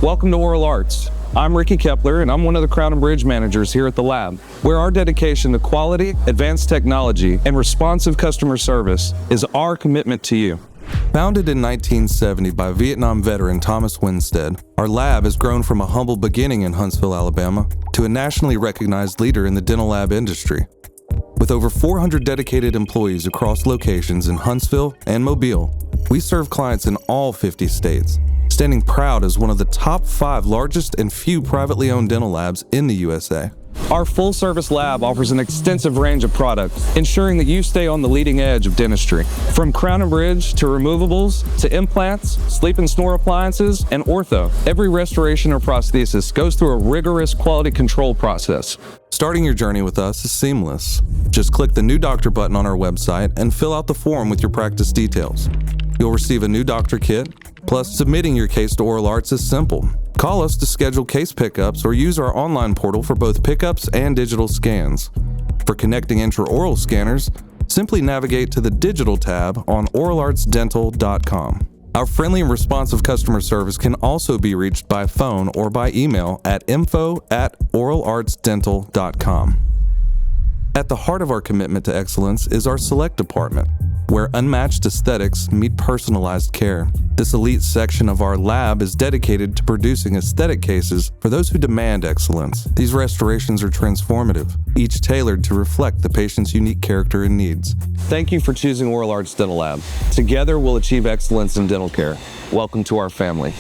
Welcome to Oral Arts. I'm Ricky Kepler, and I'm one of the Crown and Bridge managers here at the lab, where our dedication to quality, advanced technology, and responsive customer service is our commitment to you. Founded in 1970 by Vietnam veteran Thomas Winstead, our lab has grown from a humble beginning in Huntsville, Alabama, to a nationally recognized leader in the dental lab industry. With over 400 dedicated employees across locations in Huntsville and Mobile, we serve clients in all 50 states, standing proud as one of the top 5 largest and few privately owned dental labs in the USA. Our full-service lab offers an extensive range of products, ensuring that you stay on the leading edge of dentistry. From Crown and Bridge to removables to implants, sleep and snore appliances, and ortho, every restoration or prosthesis goes through a rigorous quality control process. Starting your journey with us is seamless. Just click the New Doctor button on our website and fill out the form with your practice details. You'll receive a new doctor kit, plus submitting your case to Oral Arts is simple. Call us to schedule case pickups or use our online portal for both pickups and digital scans. For connecting intraoral scanners, simply navigate to the digital tab on oralartsdental.com. Our friendly and responsive customer service can also be reached by phone or by email at info@oralartsdental.com. At the heart of our commitment to excellence is our Select department, where unmatched aesthetics meet personalized care. This elite section of our lab is dedicated to producing aesthetic cases for those who demand excellence. These restorations are transformative, each tailored to reflect the patient's unique character and needs. Thank you for choosing Oral Arts Dental Lab. Together, we'll achieve excellence in dental care. Welcome to our family.